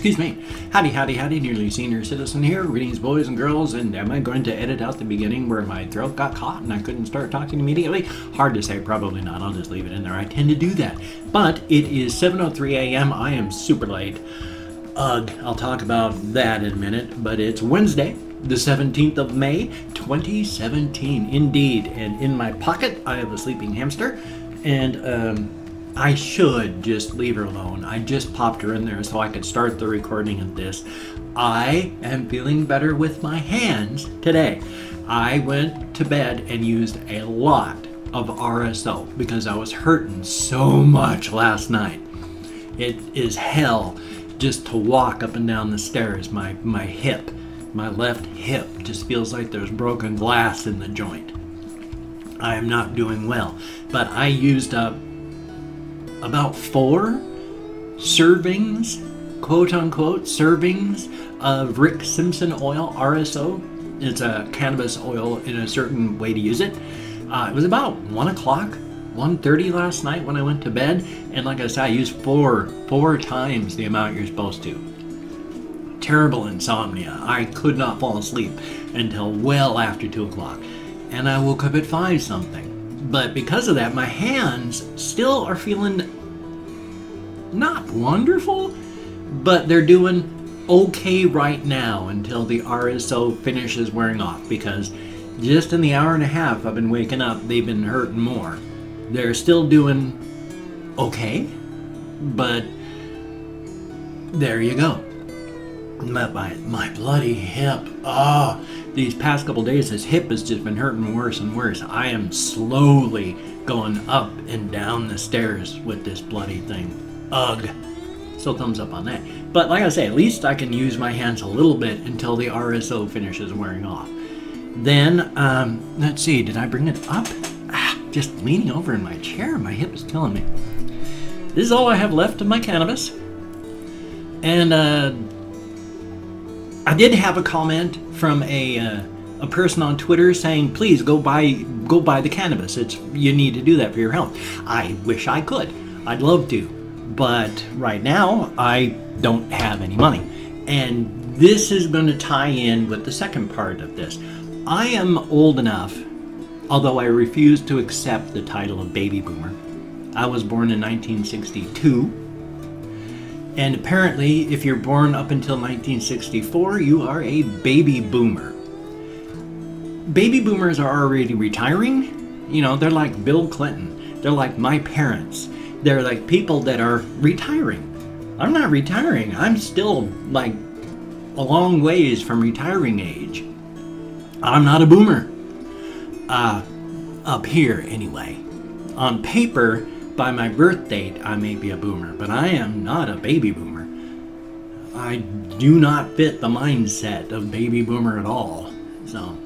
Excuse me. Howdy, howdy, howdy, nearly senior citizen here. Greetings, boys and girls. And am I going to edit out the beginning where my throat got caught and I couldn't start talking immediately? Hard to say, probably not. I'll just leave it in there. I tend to do that. But it is 7:03 a.m. I am super late. Ugh, I'll talk about that in a minute. But it's Wednesday, the 17th of May, 2017. Indeed. And in my pocket, I have a sleeping hamster. And, I should just leave her alone. I just popped her in there so I could start the recording of this. I am feeling better with my hands today. I went to bed and used a lot of RSO because I was hurting so much last night. It is hell just to walk up and down the stairs. My hip, my left hip just feels like there's broken glass in the joint. I am not doing well, but I used up about 4 servings, quote-unquote servings, of Rick Simpson oil, RSO. It's a cannabis oil in a certain way to use it. It was about 1 o'clock, 1:30 last night when I went to bed. And like I said, I used four times the amount you're supposed to. Terrible insomnia. I could not fall asleep until well after 2 o'clock. And I woke up at 5 something. But because of that, my hands still are feeling not wonderful, but they're doing okay right now until the RSO finishes wearing off, because just in the hour and a half I've been waking up, they've been hurting more. They're still doing okay, but there you go. My bloody hip. These past couple days, this hip has just been hurting worse and worse. I am slowly going up and down the stairs with this bloody thing. Ugh. So thumbs up on that. But like I say, at least I can use my hands a little bit until the RSO finishes wearing off. Then, let's see, did I bring it up? Just leaning over in my chair, my hip is killing me. This is all I have left of my cannabis. And, I did have a comment from a person on Twitter saying, please go buy the cannabis. You need to do that for your health. I wish I could. I'd love to. But right now, I don't have any money. And this is going to tie in with the second part of this. I am old enough, although I refuse to accept the title of baby boomer. I was born in 1962. And apparently, if you're born up until 1964, you are a baby boomer. Baby boomers are already retiring. You know, they're like Bill Clinton. They're like my parents. They're like people that are retiring. I'm not retiring. I'm still like a long ways from retiring age. I'm not a boomer. Up here anyway. On paper, by my birth date, I may be a boomer, but I am not a baby boomer. I do not fit the mindset of baby boomer at all. So,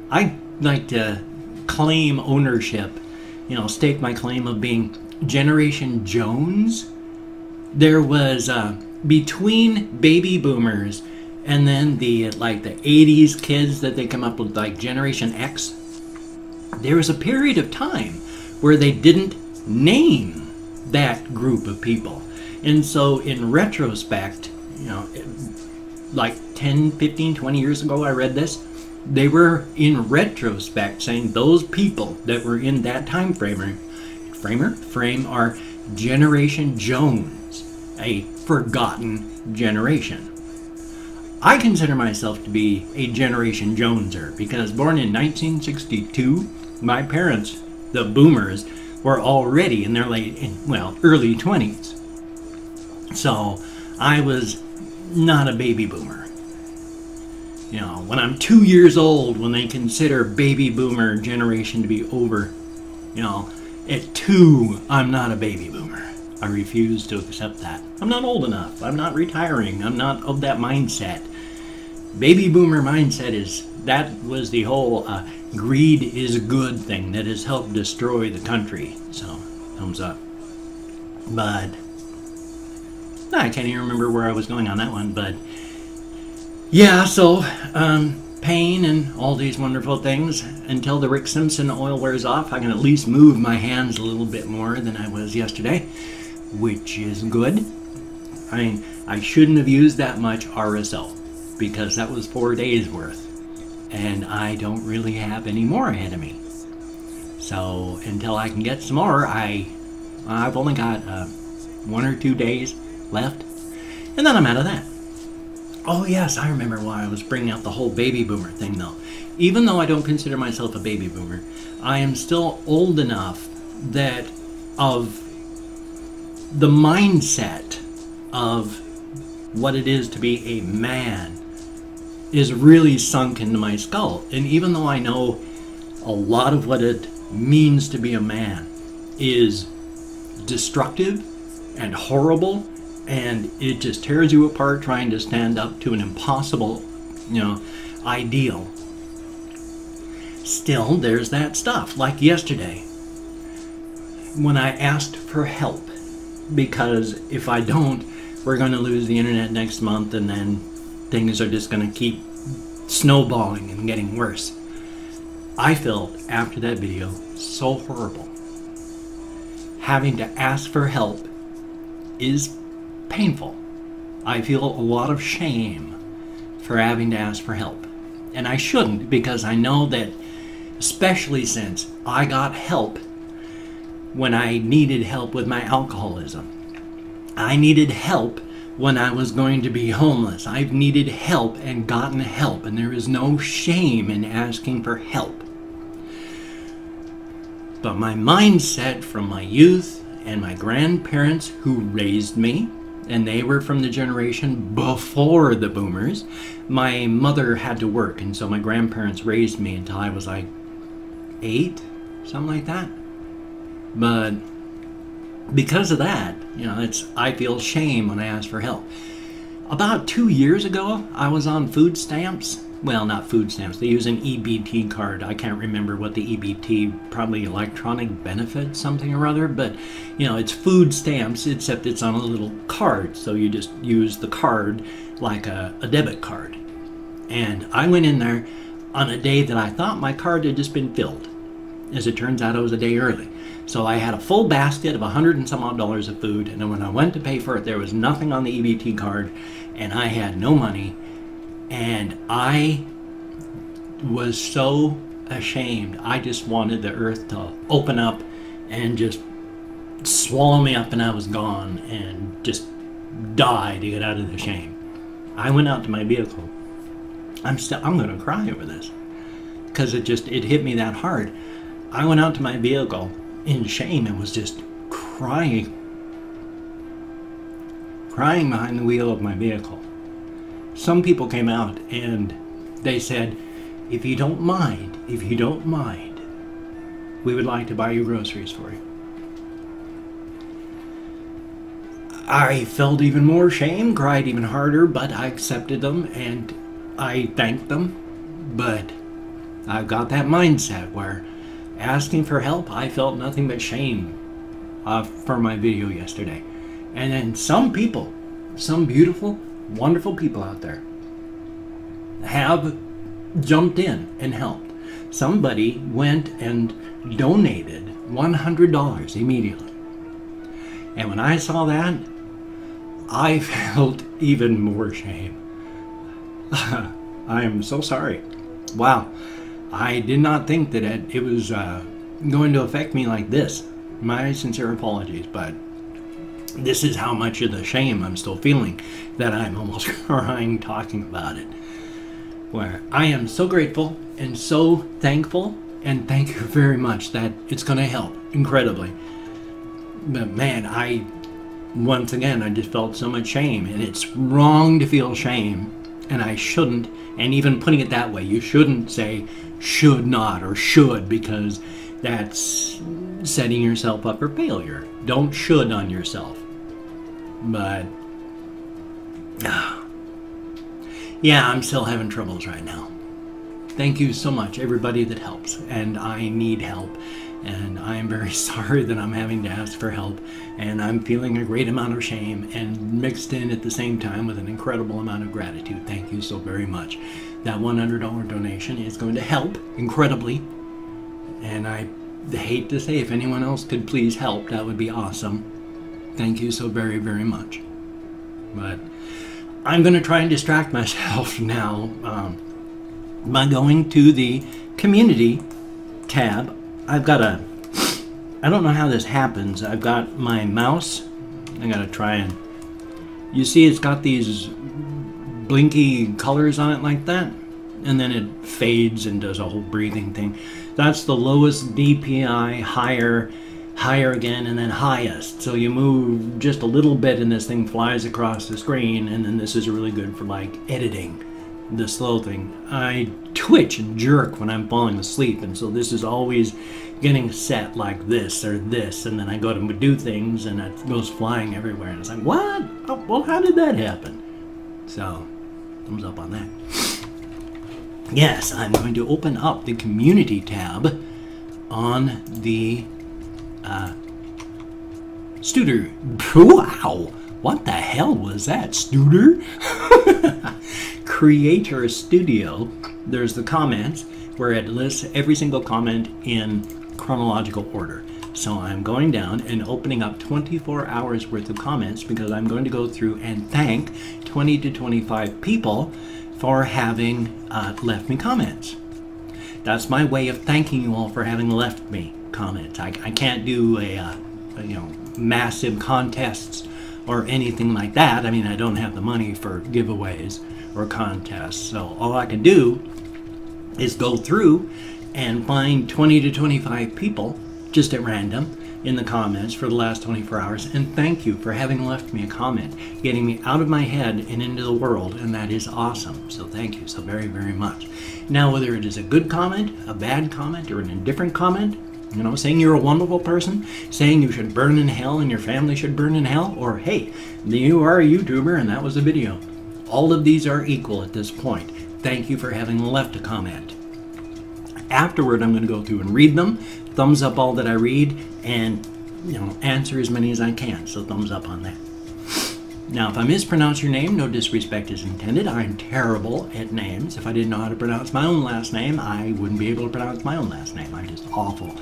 I like to claim ownership, you know, stake my claim of being Generation Jones. There was, between baby boomers and then the 80s kids that they come up with, like Generation X, there was a period of time where they didn't name that group of people. And so in retrospect, you know, like 10, 15, 20 years ago I read this, they were in retrospect saying those people that were in that time frame are Generation Jones, a forgotten generation. I consider myself to be a Generation Joneser because born in 1962, my parents, the boomers, were already in their early 20s. So I was not a baby boomer. You know, when I'm 2 years old, when they consider baby boomer generation to be over, you know, at 2, I'm not a baby boomer. I refuse to accept that. I'm not old enough. I'm not retiring. I'm not of that mindset. Baby boomer mindset that was the whole greed is good thing that has helped destroy the country. So, thumbs up. But, I can't even remember where I was going on that one, but yeah, so, pain and all these wonderful things. Until the Rick Simpson oil wears off, I can at least move my hands a little bit more than I was yesterday, which is good. I mean, I shouldn't have used that much RSO because that was 4 days worth. And I don't really have any more ahead of me. So until I can get some more, I've only got 1 or 2 days left. And then I'm out of that. Oh yes, I remember why I was bringing out the whole baby boomer thing though. Even though I don't consider myself a baby boomer, I am still old enough that of the mindset of what it is to be a man is really sunk into my skull. And even though I know a lot of what it means to be a man is destructive and horrible, and it just tears you apart trying to stand up to an impossible, ideal. Still, there's that stuff. Like yesterday, when I asked for help, because if I don't, we're going to lose the internet next month, and then things are just going to keep snowballing and getting worse. I felt, after that video, so horrible. Having to ask for help is painful. I feel a lot of shame for having to ask for help. And I shouldn't, because I know that, especially since I got help when I needed help with my alcoholism. I needed help when I was going to be homeless. I've needed help and gotten help, and there is no shame in asking for help. But my mindset from my youth and my grandparents who raised me, and they were from the generation before the boomers. My mother had to work, and so my grandparents raised me until I was like 8, something like that. But because of that, I feel shame when I ask for help. About 2 years ago, I was on food stamps. Well, not food stamps. They use an EBT card. I can't remember what the EBT, probably electronic benefit, something or other. But, it's food stamps, except it's on a little card. So you just use the card like a debit card. And I went in there on a day that I thought my card had just been filled. As it turns out, it was a day early. So I had a full basket of $100 and some odd of food. And then when I went to pay for it, there was nothing on the EBT card. And I had no money. And I was so ashamed. I just wanted the earth to open up and just swallow me up, and I was gone and just die to get out of the shame. I went out to my vehicle. I'm going to cry over this because it hit me that hard. I went out to my vehicle in shame and was just crying behind the wheel of my vehicle. Some people came out and they said, if you don't mind, we would like to buy you groceries for you. I felt even more shame, cried even harder, but I accepted them and I thanked them. But I've got that mindset where asking for help, I felt nothing but shame for my video yesterday. And then some people, some beautiful, wonderful people out there have jumped in and helped. Somebody went and donated $100 immediately. And when I saw that, I felt even more shame. I am so sorry. Wow. I did not think that it was going to affect me like this. My sincere apologies, but this is how much of the shame I'm still feeling that I'm almost crying talking about it. Where I am so grateful and so thankful, and thank you very much that it's going to help incredibly. But man, once again, I just felt so much shame, and it's wrong to feel shame, and I shouldn't. And even putting it that way, you shouldn't say should not or should, because that's setting yourself up for failure. Don't should on yourself. But yeah, I'm still having troubles right now. Thank you so much, everybody that helps, and I need help, and I am very sorry that I'm having to ask for help, and I'm feeling a great amount of shame and mixed in at the same time with an incredible amount of gratitude. Thank you so very much. That $100 donation is going to help incredibly, and I hate to say, if anyone else could please help, that would be awesome. Thank you so very, very much. But I'm going to try and distract myself now by going to the community tab. I've got I don't know how this happens. I've got my mouse. I got to try and, you see it's got these blinky colors on it like that, and then it fades and does a whole breathing thing. That's the lowest DPI, higher again, and then highest. So you move just a little bit and this thing flies across the screen, and then this is really good for like editing the slow thing. I twitch and jerk when I'm falling asleep, and so this is always getting set like this or this, and then I go to do things and it goes flying everywhere, and it's like, what? Oh, well, how did that happen? So, thumbs up on that. Yes, I'm going to open up the community tab on the Studer. Wow, what the hell was that, Studer? Creator Studio. There's the comments where it lists every single comment in chronological order. So I'm going down and opening up 24 hours worth of comments because I'm going to go through and thank 20 to 25 people for having left me comments. That's my way of thanking you all for having left me comments. I can't do a you know, massive contests or anything like that. I mean, I don't have the money for giveaways or contests. So all I can do is go through and find 20 to 25 people just at random in the comments for the last 24 hours and thank you for having left me a comment, getting me out of my head and into the world, and that is awesome. So thank you so very, very much. Now, whether it is a good comment, a bad comment, or an indifferent comment, you know, saying you're a wonderful person, saying you should burn in hell and your family should burn in hell, or hey, you are a YouTuber and that was a video. All of these are equal at this point. Thank you for having left a comment. Afterward, I'm going to go through and read them, thumbs up all that I read, and, you know, answer as many as I can. So thumbs up on that. Now, if I mispronounce your name, no disrespect is intended. I'm terrible at names. If I didn't know how to pronounce my own last name, I wouldn't be able to pronounce my own last name. I'm just awful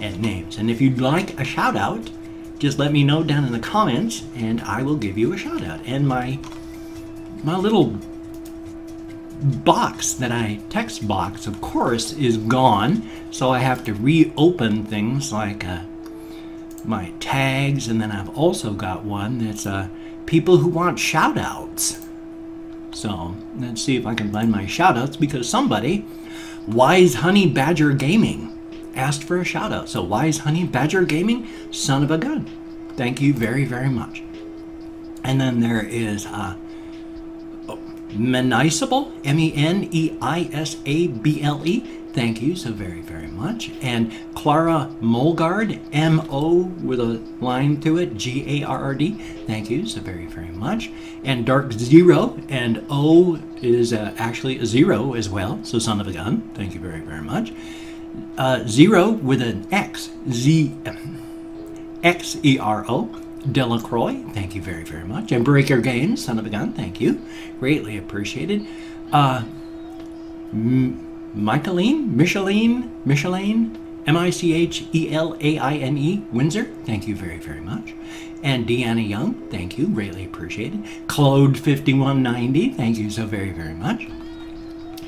at names. And if you'd like a shout out, just let me know down in the comments, and I will give you a shout out. And my little box that text box, of course, is gone, so I have to reopen things like my tags, and then I've also got one that's people who want shout outs. So let's see if I can find my shout outs, because somebody, Wise Honey Badger Gaming, asked for a shout out. So Wise Honey Badger Gaming, son of a gun, thank you very, very much. And then there is Menisable, M-E-N-E-I-S-A-B-L-E. Thank you so very, very much. And Clara Molgard, M-O with a line to it, G-A-R-R-D. Thank you so very, very much. And Dark Zero, and O is actually a zero as well, so son of a gun. Thank you very, very much. Zero with an X, X-E-R-O. Delacroix, thank you very, very much. And Breaker Games, son of a gun, thank you. Greatly appreciated. Micheline, M-I-C-H-E-L-A-I-N-E, Windsor, thank you very, very much. And Deanna Young, thank you, greatly appreciated. Claude 5190, thank you so very, very much.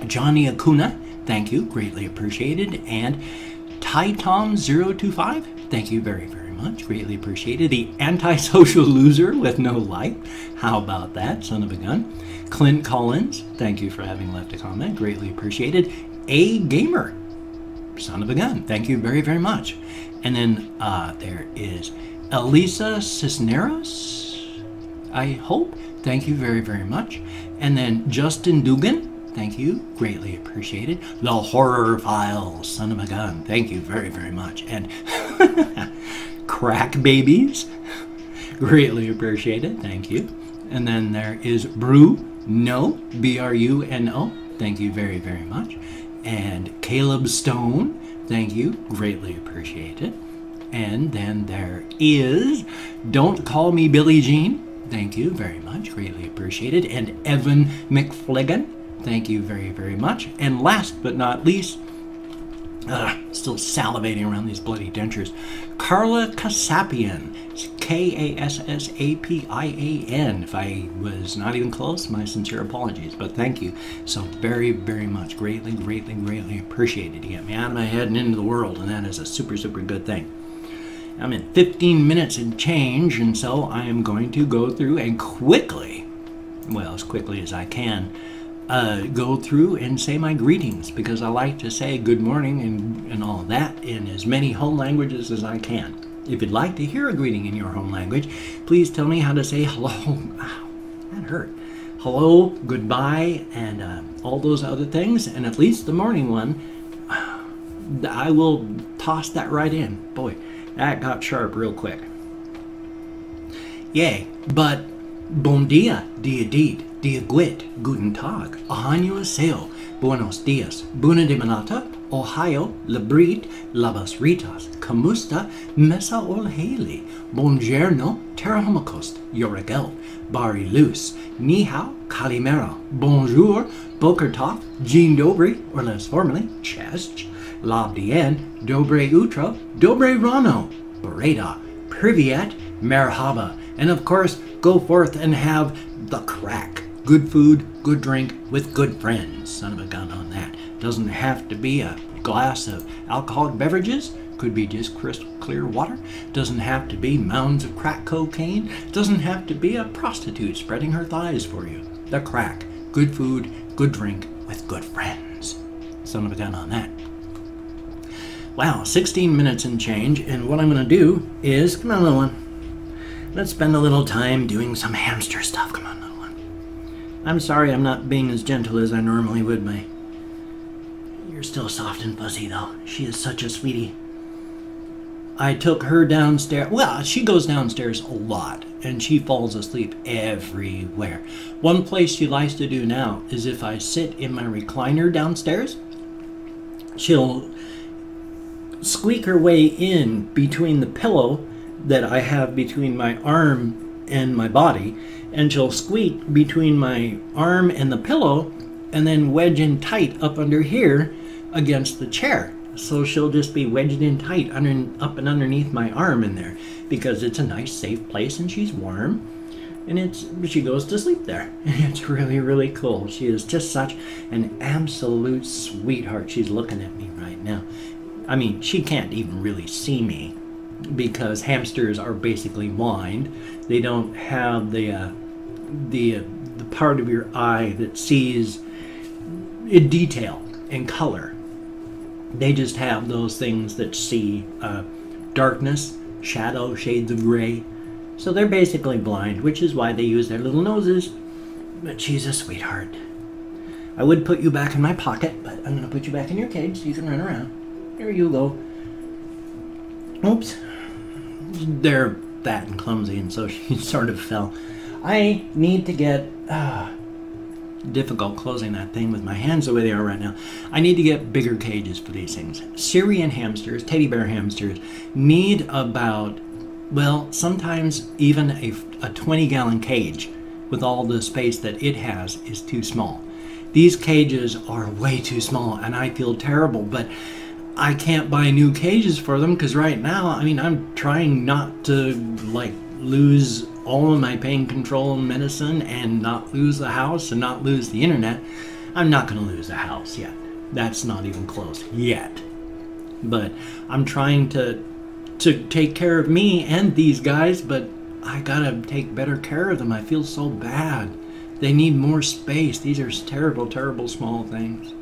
Johnny Acuna, thank you, greatly appreciated. And Ty Tom 025, thank you very, very much, greatly appreciated. The antisocial loser with no life, how about that, son of a gun. Clint Collins, thank you for having left a comment, greatly appreciated. A Gamer, son of a gun, thank you very, very much. And then there is Elisa Cisneros, I hope, thank you very, very much. And then Justin Dugan, thank you, greatly appreciated. The Horror Files, son of a gun, thank you very, very much. And Crack Babies, greatly appreciated, thank you. And then there is Bruno, B-R-U-N-O, thank you very, very much. And Caleb Stone, thank you, greatly appreciated. And then there is Don't Call Me Billie Jean, thank you very much, greatly appreciated. And Evan McFligan, thank you very, very much. And last but not least, still salivating around these bloody dentures, Carla Kasapian, K-A-S-S-A-P-I-A-N. If I was not even close, my sincere apologies, but thank you so very, very much. Greatly, greatly, greatly appreciated. You get me out of my head and into the world, and that is a super, super good thing. I'm in 15 minutes and change, and so I am going to go through and quickly, well, as quickly as I can, go through and say my greetings, because I like to say good morning and all of that in as many home languages as I can. If you'd like to hear a greeting in your home language, please tell me how to say hello. Ow, that hurt. Hello, goodbye, and all those other things, and at least the morning one, I will toss that right in. Boy, that got sharp real quick. Yay, but bon dia, dia dit, dia gwit, guten tag, annyeonghaseyo, buenos dias, bună dimineața, Ohio, labrit, labas ritas, kamusta, mesa ol haley, bonjourno, terrahomakost, yoragel, bari lus, ni hao, kalimera, bonjour, boker tov, dzień dobry, or less formally, cześć, labdien, dobre utro, dobre rano, bereda, privyet, merhaba, and of course, go forth and have the crack. Good food, good drink, with good friends. Son of a gun on that. Doesn't have to be a glass of alcoholic beverages. Could be just crystal clear water. Doesn't have to be mounds of crack cocaine. Doesn't have to be a prostitute spreading her thighs for you. The crack. Good food, good drink, with good friends. Son of a gun on that. Wow, 16 minutes and change, and what I'm going to do is, come on, little one. Let's spend a little time doing some hamster stuff. Come on, little one. I'm sorry I'm not being as gentle as I normally would, my... You're still soft and fuzzy, though. She is such a sweetie. I took her downstairs. Well, she goes downstairs a lot, and she falls asleep everywhere. One place she likes to do now is if I sit in my recliner downstairs, she'll squeak her way in between the pillow that I have between my arm and my body, and she'll squeak between my arm and the pillow and then wedge in tight up under here against the chair. So she'll just be wedged in tight up and underneath my arm in there, because it's a nice safe place and she's warm, and she goes to sleep there. It's really, really cool. She is just such an absolute sweetheart. She's looking at me right now. I mean, she can't even really see me, because hamsters are basically blind. They don't have the part of your eye that sees in detail and color. They just have those things that see darkness, shadow, shades of gray. So they're basically blind, which is why they use their little noses. But she's a sweetheart. I would put you back in my pocket, but I'm going to put you back in your cage so you can run around. There you go. Oops. They're fat and clumsy, and so she sort of fell. I need to get... difficult closing that thing with my hands the way they are right now. I need to get bigger cages for these things. Syrian hamsters, teddy bear hamsters, need about, well, sometimes even a 20-gallon cage with all the space that it has is too small. These cages are way too small, and I feel terrible, but I can't buy new cages for them, because right now, I mean, I'm trying not to, like, lose all of my pain control and medicine and not lose the house and not lose the internet. I'm not going to lose the house yet. That's not even close yet. But I'm trying to take care of me and these guys, but I gotta take better care of them. I feel so bad. They need more space. These are terrible, terrible small things.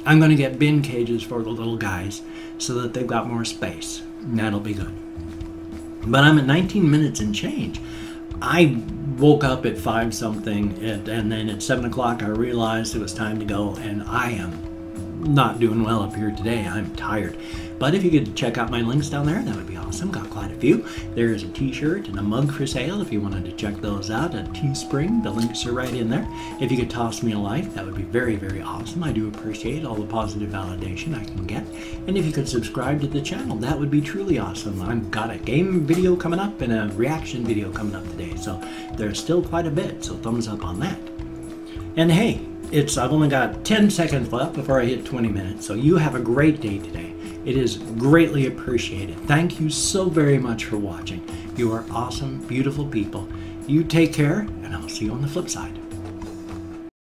I'm going to get bin cages for the little guys so that they've got more space. And that'll be good. But I'm at 19 minutes and change. I woke up at 5 something, and then at 7 o'clock I realized it was time to go, and I am not doing well up here today. I'm tired. But if you could check out my links down there, that would be awesome. Got quite a few. There is a t-shirt and a mug for sale if you wanted to check those out at Teespring. The links are right in there. If you could toss me a like, that would be very, very awesome. I do appreciate all the positive validation I can get. And if you could subscribe to the channel, that would be truly awesome. I've got a game video coming up and a reaction video coming up today, so there's still quite a bit, so thumbs up on that. And hey, I've only got 10 seconds left before I hit 20 minutes, so you have a great day today. It is greatly appreciated. Thank you so very much for watching. You are awesome, beautiful people. You take care, and I'll see you on the flip side.